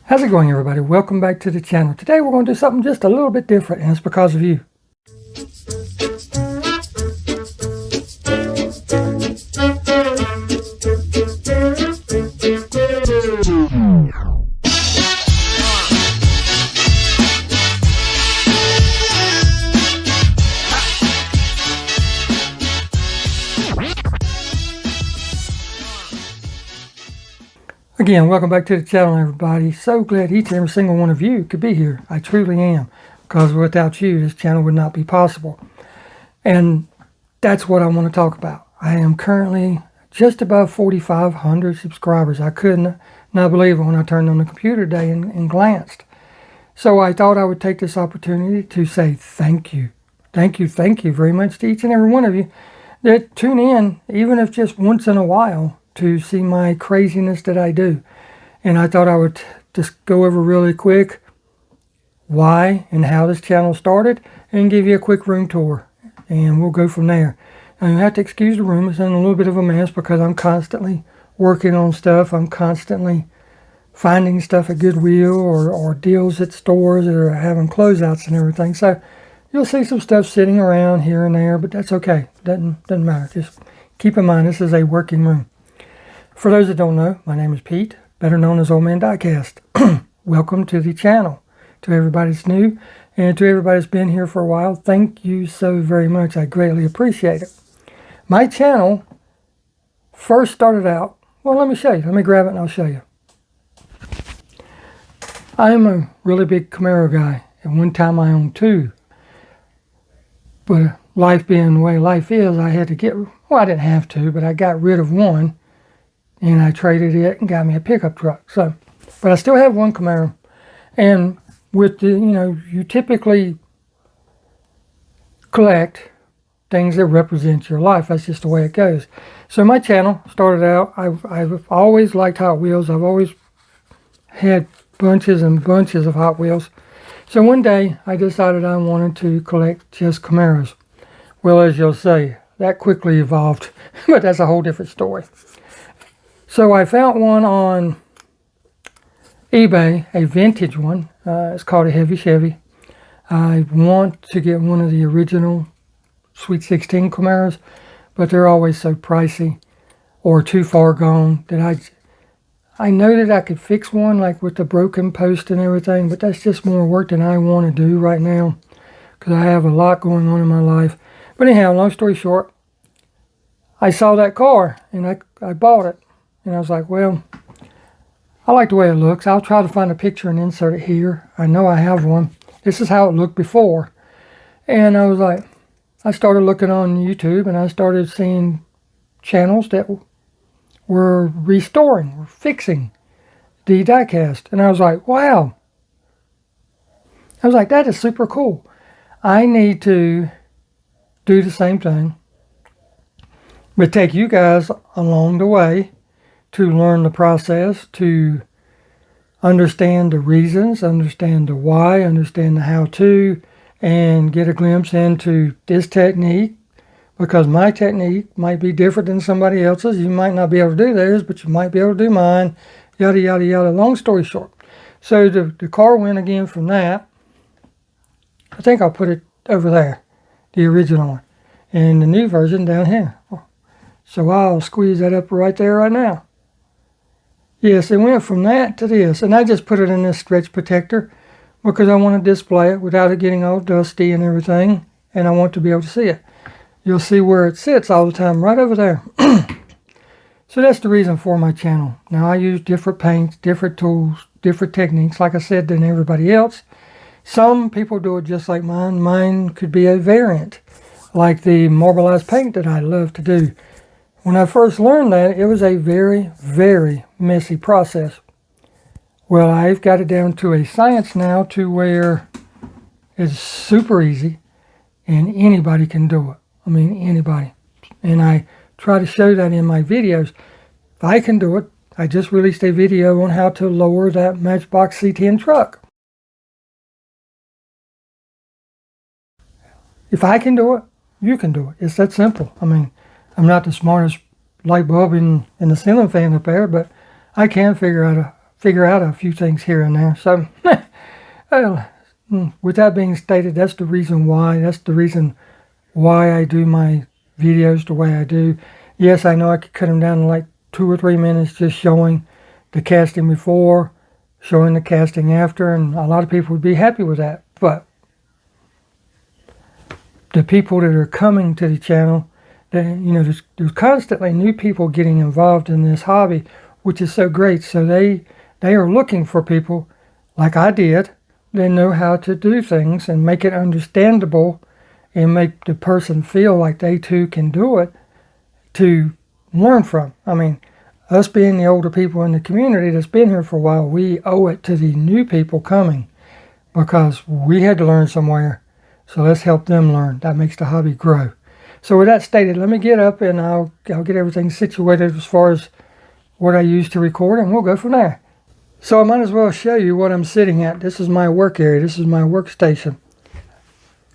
How's it going, everybody? Welcome back to the channel. Today we're going to do something just a little bit different, and it's because of you. Again, welcome back to the channel, everybody. So glad each and every single one of you could be here. I truly am, because without you, this channel would not be possible. And that's what I want to talk about. I am currently just above 4,500 subscribers. I couldn't not believe it when I turned on the computer today and glanced. So I thought I would take this opportunity to say thank you. Thank you very much to each and every one of you that tune in, even if just once in a while, to see my craziness that I do. And I thought I would just go over really quick why and how this channel started and give you a quick room tour, and we'll go from there. Now you have to excuse the room. It's in a little bit of a mess because I'm constantly working on stuff. I'm constantly finding stuff at Goodwill or deals at stores that are having closeouts and everything. So you'll see some stuff sitting around here and there, but that's okay. Doesn't matter. Just keep in mind this is a working room. For those that don't know, my name is Pete, better known as Old Man Diecast. Welcome to the channel. To everybody that's new, and to everybody that's been here for a while, thank you so very much. I greatly appreciate it. My channel first started out, well, let me show you. Let me grab it and I'll show you. I'm a really big Camaro guy. At one time I owned two. But life being the way life is, I had to get, well, I didn't have to, but I got rid of one. And I traded it and got me a pickup truck. So, but I still have one Camaro. And with the, you typically collect things that represent your life. That's just the way it goes. So my channel started out, I've always liked Hot Wheels. I've always had bunches and bunches of Hot Wheels. So one day I decided I wanted to collect just Camaros. Well, as you'll see, that quickly evolved, but that's a whole different story. So I found one on eBay, a vintage one. It's called a Heavy Chevy. I want to get one of the original Sweet 16 Camaros, but they're always so pricey or too far gone that I know that I could fix one, like with the broken post and everything, but that's just more work than I want to do right now because I have a lot going on in my life. But anyhow, long story short, I saw that car and I bought it. And I was like, well, I like the way it looks. I'll try to find a picture and insert it here. I know I have one. This is how it looked before. And I was like, I started looking on YouTube and I started seeing channels that were restoring, were fixing the diecast. And I was like, wow. I was like, that is super cool. I need to do the same thing, but take you guys along the way to learn the process, to understand the reasons, understand the why, understand the how-to, and get a glimpse into this technique, because my technique might be different than somebody else's. You might not be able to do theirs, but you might be able to do mine, yada, yada, yada. Long story short. So the car went again from that. I think I'll put it over there, the original one, and the new version down here. So I'll squeeze that up right there right now. Yes, it went from that to this, and I just put it in this stretch protector because I want to display it without it getting all dusty and everything, and I want to be able to see it. You'll see where it sits all the time, right over there. So that's the reason for my channel. Now I use different paints, different tools, different techniques, like I said, than everybody else. Some people do it just like mine. Mine could be a variant, like the marbleized paint that I love to do. When I first learned that, it was a very, very messy process. Well, I've got it down to a science now to where it's super easy and anybody can do it. I mean, anybody. And I try to show that in my videos. If I can do it, I just released a video on how to lower that Matchbox C10 truck. If I can do it, you can do it. It's that simple. I mean, I'm not the smartest light bulb in the ceiling fan up there, but I can figure out figure out a few things here and there. So, with that being stated, that's the reason why. That's the reason why I do my videos the way I do. Yes, I know I could cut them down to like 2 or 3 minutes just showing the casting before, showing the casting after, and a lot of people would be happy with that. But the people that are coming to the channel, there's constantly new people getting involved in this hobby, which is so great. So they are looking for people like I did that know how to do things and make it understandable and make the person feel like they too can do it, to learn from. I mean, us being the older people in the community that's been here for a while, we owe it to the new people coming because we had to learn somewhere. So let's help them learn. That makes the hobby grow. So with that stated, let me get up and I'll get everything situated as far as what I use to record, and we'll go from there. So I might as well show you what I'm sitting at. This is my work area. This is my workstation.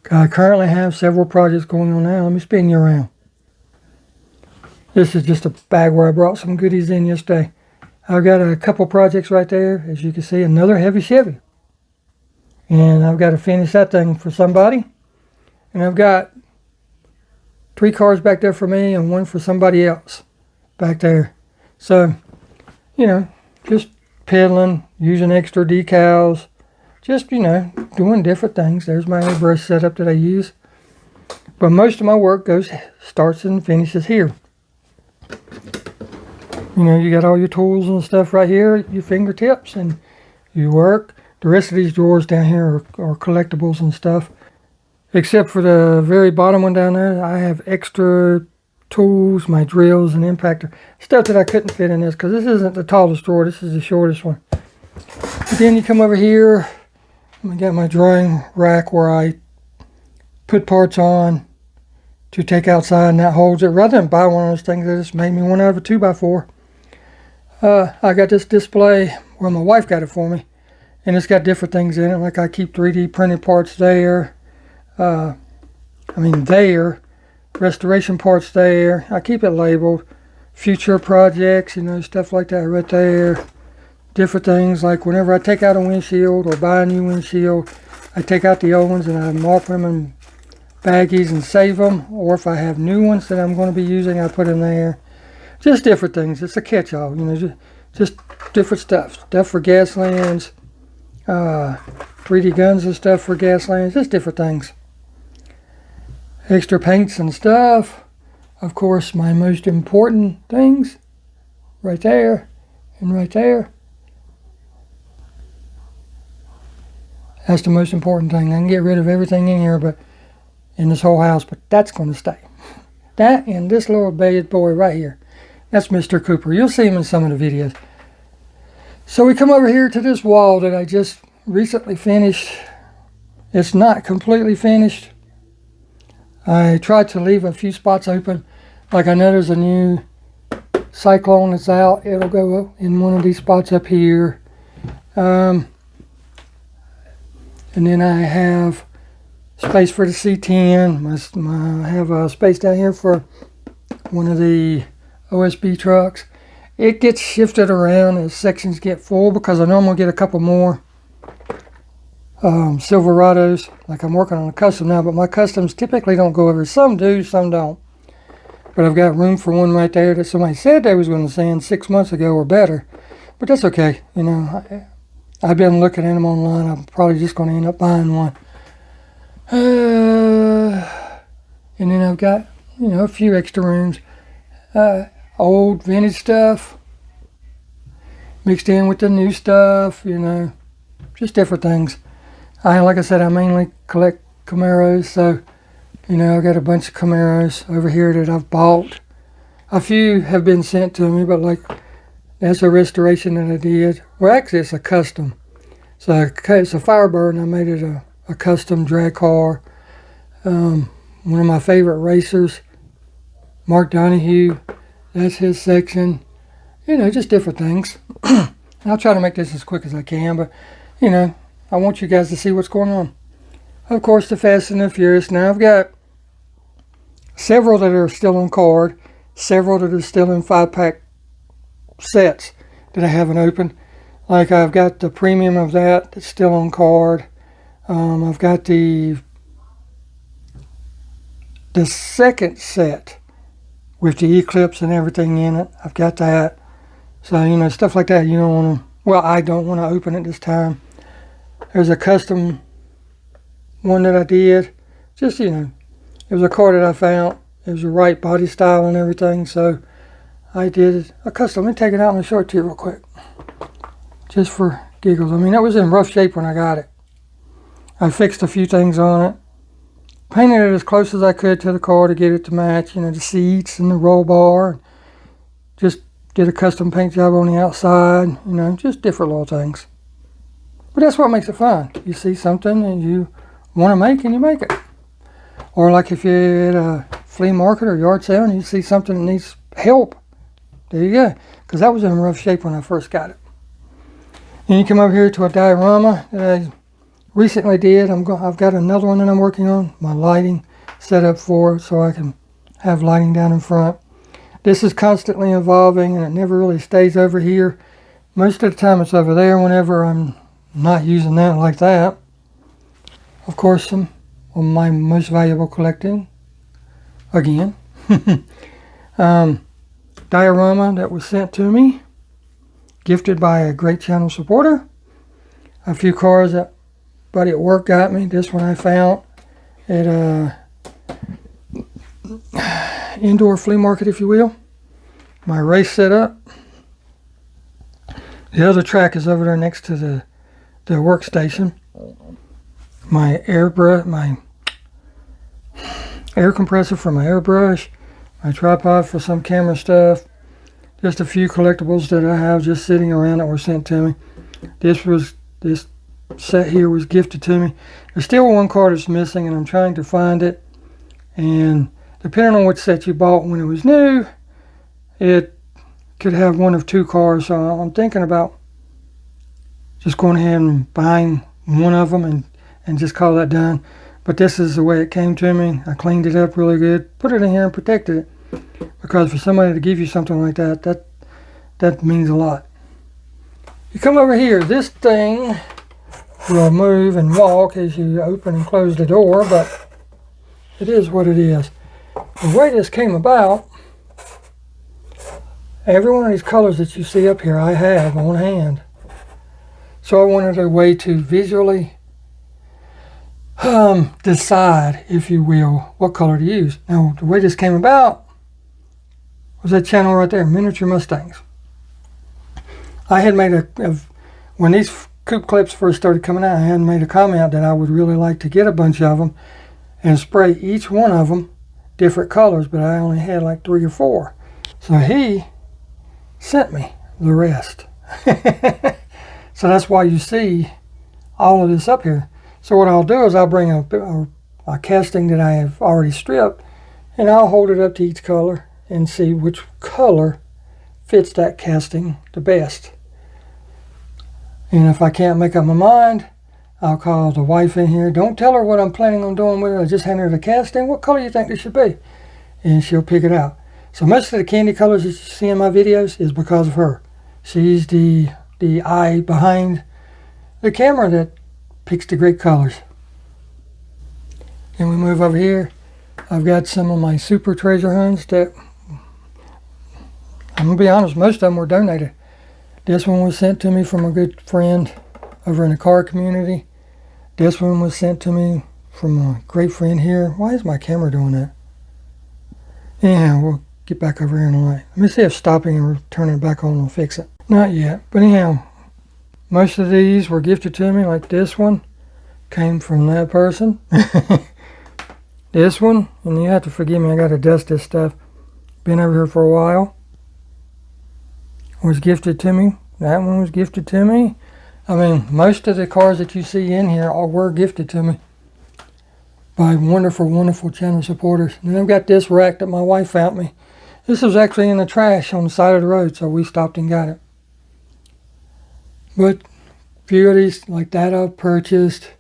I currently have several projects going on now. Let me spin you around. This is just a bag where I brought some goodies in yesterday. I've got a couple projects right there. As you can see, another heavy Chevy. And I've got to finish that thing for somebody. And I've got 3 cars back there for me and 1 for somebody else back there. So, just pedaling, using extra decals, just, doing different things. There's my airbrush setup that I use. But most of my work starts and finishes here. You got all your tools and stuff right here at your fingertips, and you work. The rest of these drawers down here are collectibles and stuff. Except for the very bottom one down there, I have extra tools, my drills and impactor. Stuff that I couldn't fit in this because this isn't the tallest drawer. This is the shortest one. But then you come over here. I got my drawing rack where I put parts on to take outside, and that holds it. Rather than buy one of those things, they just made me one out of a 2x4. I got this display where my wife got it for me, and it's got different things in it. Like I keep 3D printed parts there. Restoration parts there. I keep it labeled. Future projects, stuff like that right there. Different things, like whenever I take out a windshield or buy a new windshield, I take out the old ones and I mark them in baggies and save them. Or if I have new ones that I'm going to be using, I put in there. Just different things. It's a catch-all, just different stuff. Stuff for gas lands, 3D guns and stuff for gas lands, just different things. Extra paints and stuff. Of course, my most important things, right there and right there. That's the most important thing. I can get rid of everything in here, but in this whole house, but that's going to stay. That and this little bad boy right here. That's Mr. Cooper. You'll see him in some of the videos. So we come over here to this wall that I just recently finished. It's not completely finished. I tried to leave a few spots open. Like I know there's a new Cyclone that's out. It'll go in one of these spots up here. And then I have space for the C10. I have a space down here for one of the OSB trucks. It gets shifted around as sections get full because I know I'm going to get a couple more Silverados. Like I'm working on a custom now, but my customs typically don't go over. Some do, some don't. But I've got room for one right there that somebody said they was going to send 6 months ago or better. But that's okay. I've been looking at them online. I'm probably just going to end up buying one. And then I've got, a few extra rooms. Old vintage stuff mixed in with the new stuff, just different things. Like I said, I mainly collect Camaros, so, I've got a bunch of Camaros over here that I've bought. A few have been sent to me, but that's a restoration that I did. Well, actually, it's a custom. So it's a Firebird, and I made it a custom drag car. One of my favorite racers, Mark Donahue. That's his section. Just different things. I'll try to make this as quick as I can, but, I want you guys to see what's going on. Of course, the Fast and the Furious. Now, I've got several that are still on card, several that are still in 5-pack sets that I haven't opened. Like I've got the premium of that that's still on card. I've got the second set with the Eclipse and everything in it. I've got that. So, you know, stuff like that you don't want to, well, I don't want to open it this time. There's a custom one that I did. Just, you know, it was a car that I found. It was the right body style and everything. So I did a custom. Let me take it out and show it to you real quick. Just for giggles. I mean, it was in rough shape when I got it. I fixed a few things on it. Painted it as close as I could to the car to get it to match, you know, the seats and the roll bar. Just did a custom paint job on the outside, you know, just different little things. But that's what makes it fun. You see something and you want to make and you make it. Or like if you're at a flea market or yard sale and you see something that needs help, there you go. Because that was in rough shape when I first got it. And you come over here to a diorama that I recently did. I've got another one that I'm working on. My lighting set up for so I can have lighting down in front. This is constantly evolving and it never really stays over here. Most of the time it's over there whenever I'm not using that like that. Of course, some of my most valuable collecting again. Diorama that was sent to me, gifted by a great channel supporter. A few cars that buddy at work got me. This one I found at a indoor flea market, if you will. My race setup. The other track is over there next to the workstation. My airbrush, my air compressor for my airbrush, my tripod for some camera stuff, just a few collectibles that I have just sitting around that were sent to me. This set here was gifted to me. There's still one card that's missing and I'm trying to find it. And depending on which set you bought when it was new, it could have one of two cards. So I'm thinking about just going ahead and buying one of them and just call that done. But this is the way it came to me. I cleaned it up really good, put it in here and protected it. Because for somebody to give you something like that means a lot. You come over here, this thing will move and walk as you open and close the door, but it is what it is. The way this came about, every one of these colors that you see up here I have on hand. So I wanted a way to visually decide, if you will, what color to use. Now, the way this came about was that channel right there, Miniature Mustangs. I had made when these coupe clips first started coming out, I had made a comment that I would really like to get a bunch of them and spray each one of them different colors, but I only had like 3 or 4. So he sent me the rest. So that's why you see all of this up here. So what I'll do is I'll bring a casting that I have already stripped and I'll hold it up to each color and see which color fits that casting the best. And if I can't make up my mind, I'll call the wife in here. Don't tell her what I'm planning on doing with it. I just hand her the casting. What color do you think this should be? And she'll pick it out. So most of the candy colors that you see in my videos is because of her. She's the eye behind the camera that picks the great colors. Then we move over here. I've got some of my super treasure hunts that, I'm going to be honest, most of them were donated. This one was sent to me from a good friend over in the car community. This one was sent to me from a great friend here. Why is my camera doing that? Anyhow, we'll get back over here in a light. Let me see if stopping and turning it back on will fix it. Not yet, but anyhow, most of these were gifted to me, like this one came from that person. This one, and you have to forgive me, I got to dust this stuff. Been over here for a while. Was gifted to me. That one was gifted to me. I mean, most of the cars that you see in here all were gifted to me by wonderful, wonderful channel supporters. And then I've got this rack that my wife found me. This was actually in the trash on the side of the road, so we stopped and got it. But a few of these, like that I've purchased,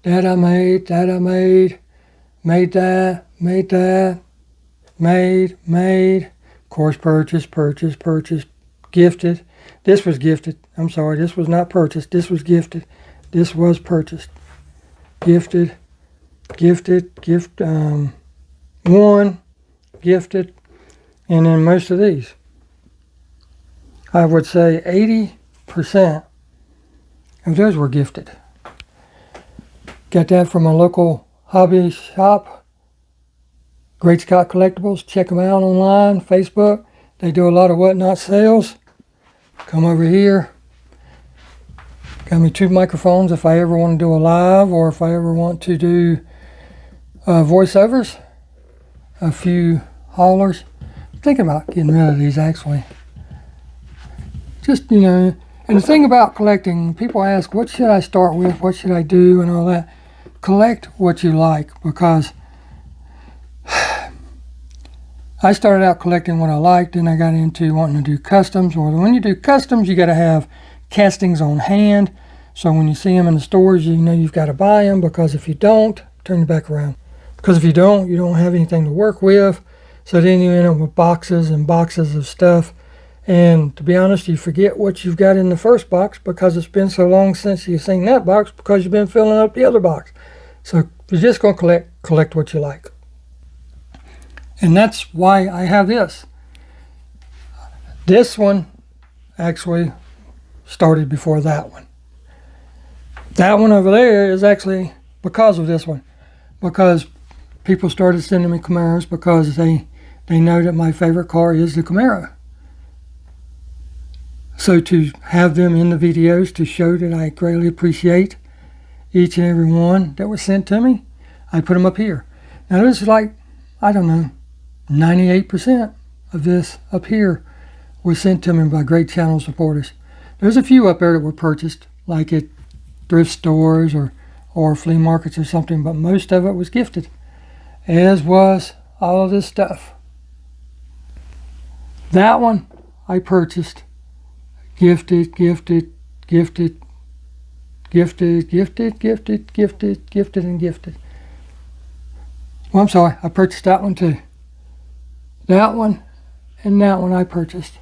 that I made, made that, made, of course, purchased, gifted. This was gifted. I'm sorry, this was not purchased. This was gifted. This was purchased. Gifted, one, gifted, and then most of these. I would say 80% of those were gifted. Got that from a local hobby shop, Great Scott Collectibles. Check them out online, Facebook. They do a lot of whatnot sales. Come over here. Got me 2 microphones if I ever want to do a live, or if I ever want to do voiceovers. A few haulers. I'm thinking about getting rid of these actually. Just, and the thing about collecting, people ask, what should I start with? What should I do? And all that. Collect what you like, because I started out collecting what I liked, and I got into wanting to do customs. Or when you do customs, you got to have castings on hand. So when you see them in the stores, you know you've got to buy them, because if you don't, turn it back around. Because if you don't have anything to work with. So then you end up with boxes and boxes of stuff. And to be honest, you forget what you've got in the first box, because it's been so long since you've seen that box, because you've been filling up the other box. So if you're just going to collect what you like. And that's why I have this. This one actually started before that one. That one over there is actually because of this one. Because people started sending me Camaros, because they know that my favorite car is the Camaro. So to have them in the videos to show that I greatly appreciate each and every one that was sent to me, I put them up here. Now there's like, I don't know, 98% of this up here was sent to me by great channel supporters. There's a few up there that were purchased, like at thrift stores or flea markets or something, but most of it was gifted, as was all of this stuff. That one I purchased, gifted, and gifted. Well, I'm sorry, I purchased that one too. That one and that one I purchased.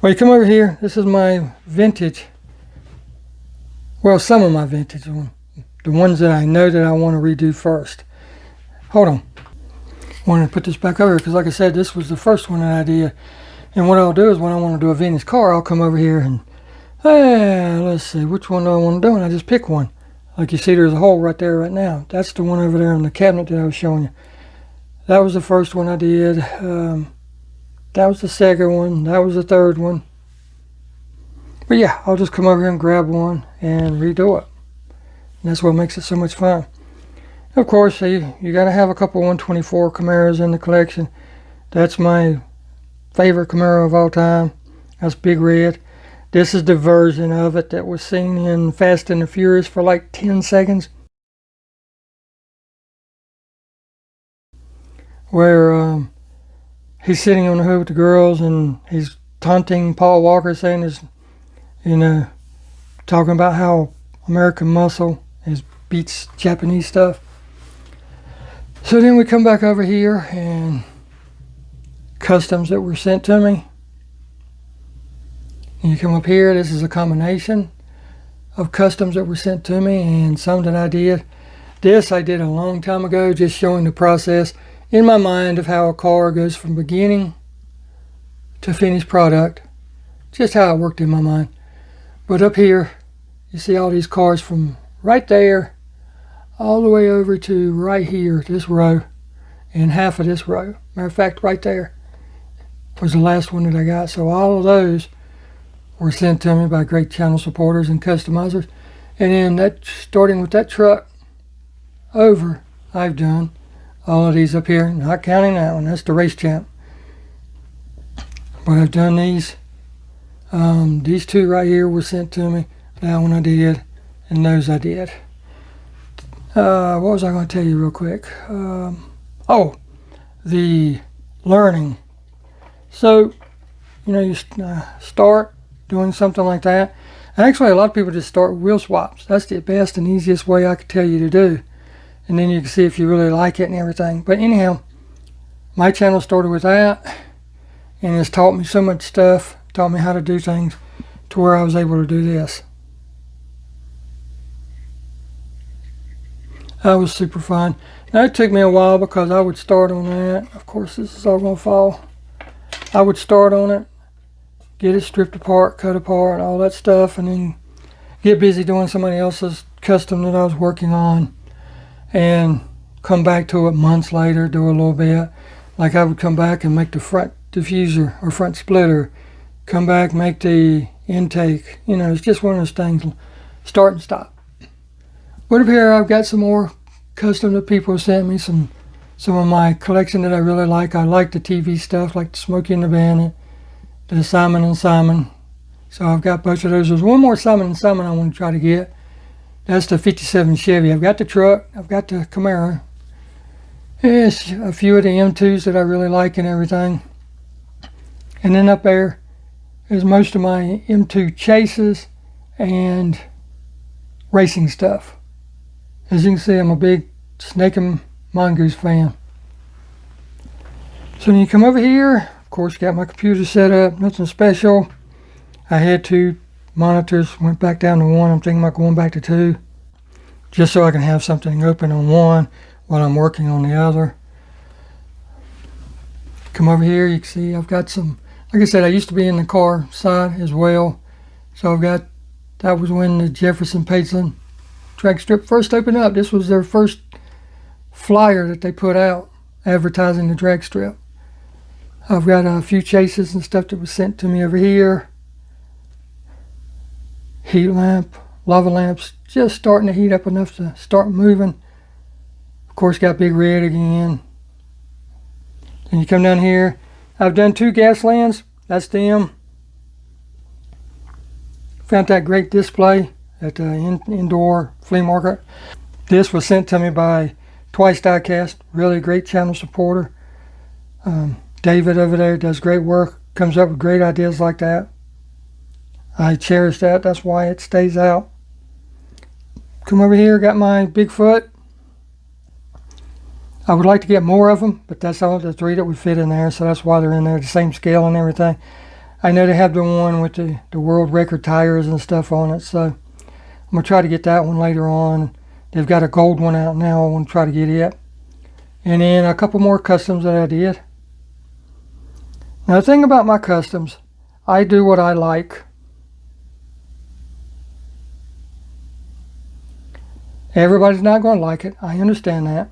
Well, you come over here, this is my vintage. Well, some of my vintage ones. The ones that I know that I want to redo first. Hold on. I want to put this back over, because like I said, this was the first one that I did. And what I'll do is, when I want to do a vintage car, I'll come over here and, let's see, which one do I want to do? And I just pick one. Like you see, there's a hole right there right now. That's the one over there in the cabinet that I was showing you. That was the first one I did. That was the second one. That was the third one. But yeah, I'll just come over here and grab one and redo it. And that's what makes it so much fun. Of course, you got to have a couple 124 Camaros in the collection. That's my favorite Camaro of all time. That's Big Red. This is the version of it that was seen in Fast and the Furious for like 10 seconds. Where he's sitting on the hood with the girls, and he's taunting Paul Walker, saying is, talking about how American muscle beats Japanese stuff. So then we come back over here, and customs that were sent to me. And you come up here, this is a combination of customs that were sent to me, and some that I did. This I did a long time ago, just showing the process in my mind of how a car goes from beginning to finished product. Just how it worked in my mind. But up here, you see all these cars from right there all the way over to right here, this row, and half of this row. Matter of fact, right there was the last one that I got. So all of those were sent to me by great channel supporters and customizers. And then that, starting with that truck over, I've done all of these up here, not counting that one. That's the Race Champ. But I've done these. These two right here were sent to me. That one I did, and those I did. What was I going to tell you real quick? The learning. So, you start doing something like that. Actually, a lot of people just start with wheel swaps. That's the best and easiest way I could tell you to do. And then you can see if you really like it and everything. But anyhow, my channel started with that, and it's taught me so much stuff. Taught me how to do things. to where I was able to do this. That was super fun. Now it took me a while because I would start on that. Of course, this is all going to fall. I would start on it, get it stripped apart, cut apart, all that stuff, and then get busy doing somebody else's custom that I was working on, and come back to it months later, do a little bit. Like I would come back and make the front diffuser or front splitter, come back, make the intake. You know, it's just one of those things, start and stop. But up here I've got some more custom that people sent me, some of my collection that I really like. I like the TV stuff, like the Smokey and the Bandit, the Simon and Simon. So I've got a bunch of those. There's one more Simon and Simon I want to try to get. That's the 57 Chevy. I've got the truck, I've got the Camaro. There's a few of the M2s that I really like and everything. And then up there is most of my M2 chases and racing stuff. As you can see, I'm a big Snake and Mongoose fan. So when you come over here, of course, got my computer set up, nothing special. I had 2 monitors, went back down to 1. I'm thinking about going back to 2, just so I can have something open on one while I'm working on the other. Come over here, you can see I've got some, like I said, I used to be in the car side as well. So I've got, that was when the Jefferson Pageland drag strip first opened up. This was their first flyer that they put out advertising the drag strip. I've got a few chases and stuff that was sent to me over here. Heat lamp, lava lamps, just starting to heat up enough to start moving. Of course, got Big Red again. Then you come down here. I've done 2 Gaslands. That's them. Found that great display at the indoor flea market. This was sent to me by Twice Diecast, really great channel supporter. David over there does great work, comes up with great ideas like that. I cherish that, that's why it stays out. Come over here, got my Bigfoot. I would like to get more of them, but that's all the 3 that would fit in there, so that's why they're in there, the same scale and everything. I know they have the one with the world record tires and stuff on it, so I'm going to try to get that one later on. They've got a gold one out now. I want to try to get it. And then a couple more customs that I did. Now the thing about my customs, I do what I like. Everybody's not going to like it. I understand that.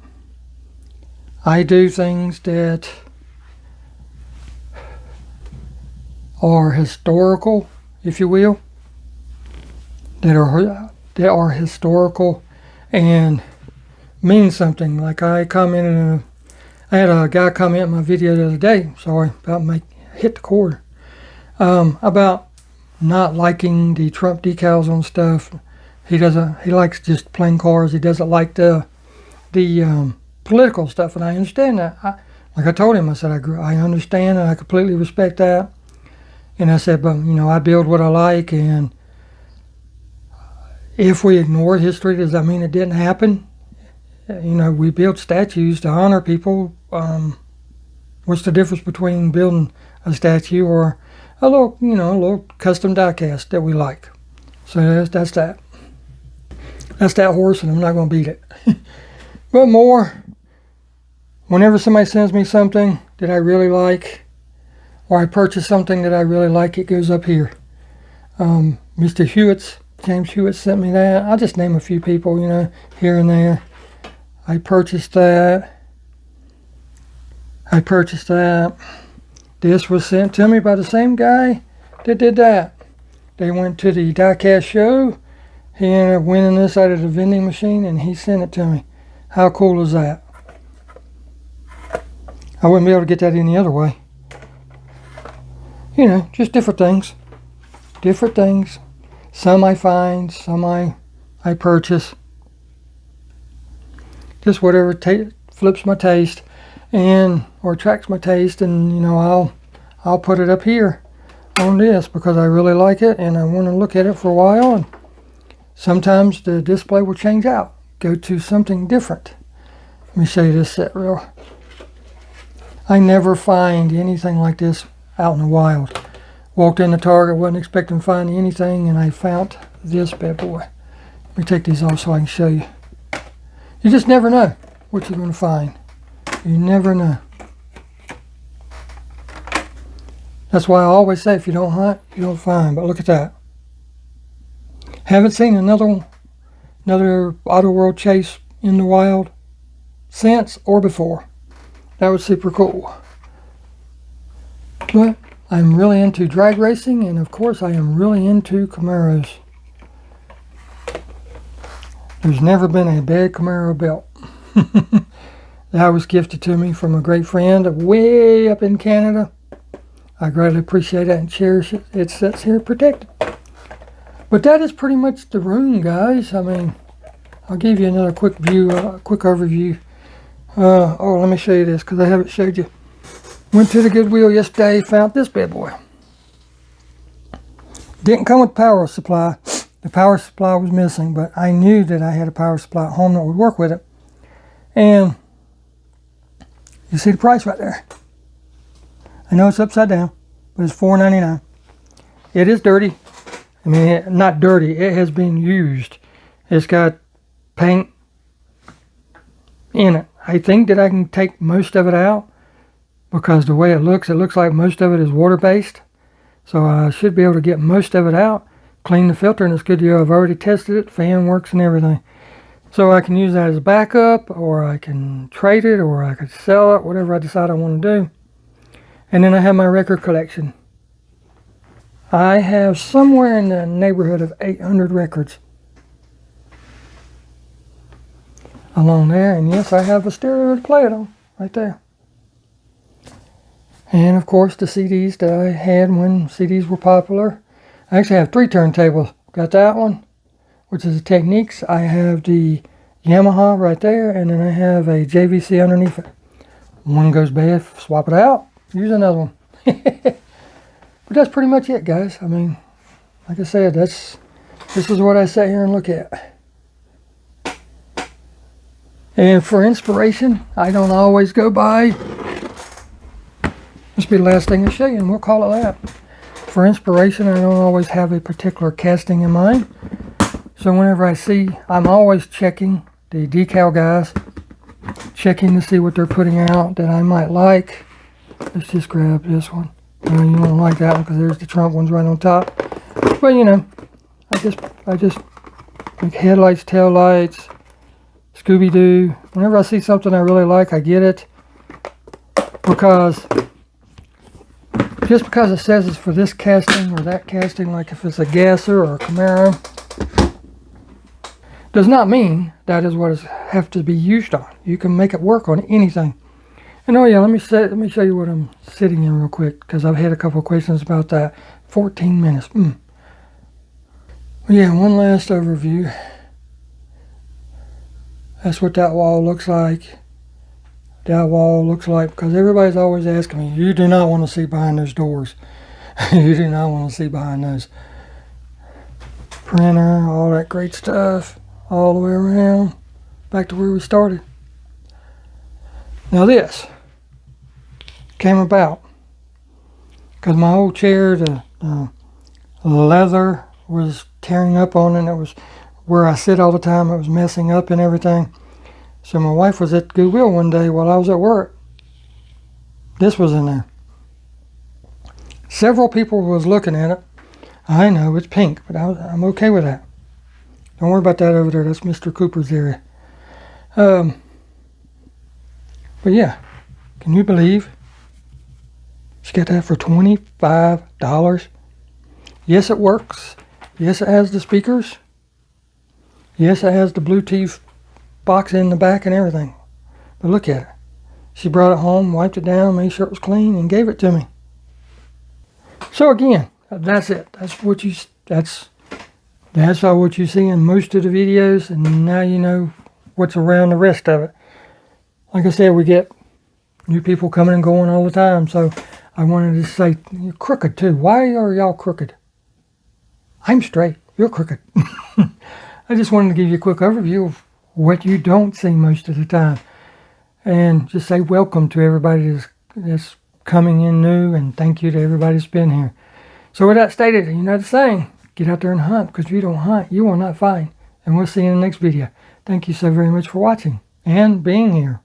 I do things that are historical, if you will. That are historical and mean something. Like I commented, I had a guy comment in my video the other day, sorry, about hit the cord, about not liking the Trump decals on stuff. He likes just plain cars. He doesn't like the political stuff, and I understand that. Like I told him, I said, I understand and I completely respect that. And I said, but you know, I build what I like, and if we ignore history, does that mean it didn't happen? You know, we build statues to honor people. What's the difference between building a statue or a little custom diecast that we like? So that's that. That's that horse, and I'm not going to beat it. But more, whenever somebody sends me something that I really like, or I purchase something that I really like, it goes up here. Mr. Hewitt's, James Hewitt sent me that. I'll just name a few people, you know, here and there. I purchased that. This was sent to me by the same guy that did that. They went to the Diecast show. He ended up winning this out of the vending machine, and he sent it to me. How cool is that? I wouldn't be able to get that any other way. You know, just different things. Different things. Some I find, some I purchase. Just whatever flips my taste and or attracts my taste, and you know, I'll put it up here on this because I really like it and I want to look at it for a while, and sometimes the display will change out, go to something different. Let me show you this set real. I never find anything like this out in the wild. Walked into Target, wasn't expecting to find anything, and I found this bad boy. Let me take these off so I can show you. You just never know what you're going to find. You never know. That's why I always say if you don't hunt, you don't find. But look at that. Haven't seen another Auto World chase in the wild since or before. That was super cool. But I'm really into drag racing, and of course I am really into Camaros. There's never been a bad Camaro belt. That was gifted to me from a great friend way up in Canada. I greatly appreciate it and cherish it. It sits here protected. But that is pretty much the room, guys. I mean, I'll give you another quick view, quick overview. Oh, let me show you this because I haven't showed you. Went to the Goodwill yesterday, found this bad boy. Didn't come with power supply. The power supply was missing, but I knew that I had a power supply at home that would work with it. And you see the price right there. I know it's upside down, but it's $4.99. It is dirty. I mean, not dirty. It has been used. It's got paint in it. I think that I can take most of it out because the way it looks like most of it is water-based. So I should be able to get most of it out, clean the filter, and it's good to go. I've already tested it. Fan works and everything. So I can use that as a backup, or I can trade it, or I could sell it, whatever I decide I want to do. And then I have my record collection. I have somewhere in the neighborhood of 800 records along there. And yes, I have a stereo to play it on right there. And of course the CDs that I had when CDs were popular. I actually have 3 turntables. Got that one, which is the Techniques. I have the Yamaha right there, and then I have a JVC underneath it. One goes bad, swap it out, use another one. But that's pretty much it, guys. I mean, like I said, this is what I sit here and look at. And for inspiration, I don't always go by. This will be the last thing I show you, and we'll call it that. For inspiration, I don't always have a particular casting in mind. So whenever I see, I'm always checking the decal guys, checking to see what they're putting out that I might like. Let's just grab this one. You won't like that one because there's the Trump ones right on top. But you know, I just like headlights, tail lights, Scooby-Doo. Whenever I see something I really like, I get it. Because just because it says it's for this casting or that casting, like if it's a Gasser or a Camaro, does not mean that is what it have to be used on. You can make it work on anything. And oh yeah, let me show you what I'm sitting in real quick, because I've had a couple of questions about that. 14 minutes. Well, yeah, one last overview. That's what that wall looks like. That wall looks like, because everybody's always asking me, you do not want to see behind those doors. You do not want to see behind those. Printer, all that great stuff, all the way around, back to where we started. Now this came about because my old chair, the leather was tearing up on it, and it was where I sit all the time. It was messing up and everything. So my wife was at Goodwill one day while I was at work. This was in there. Several people was looking at it. I know it's pink, but I'm okay with that. Don't worry about that over there. That's Mr. Cooper's area. But yeah, can you believe she got that for $25? Yes, it works. Yes, it has the speakers. Yes, it has the Bluetooth box in the back and everything. But look at it. She brought it home, wiped it down, made sure it was clean, and gave it to me. So again, that's it. That's what you see in most of the videos, and now you know what's around the rest of it. Like I said, we get new people coming and going all the time, so I wanted to say, you're crooked too. Why are y'all crooked? I'm straight. You're crooked. I just wanted to give you a quick overview of what you don't see most of the time. And just say welcome to everybody that's coming in new, and thank you to everybody that's been here. So with that stated, you know the saying, get out there and hunt, because if you don't hunt, you will not find. And we'll see you in the next video. Thank you so very much for watching and being here.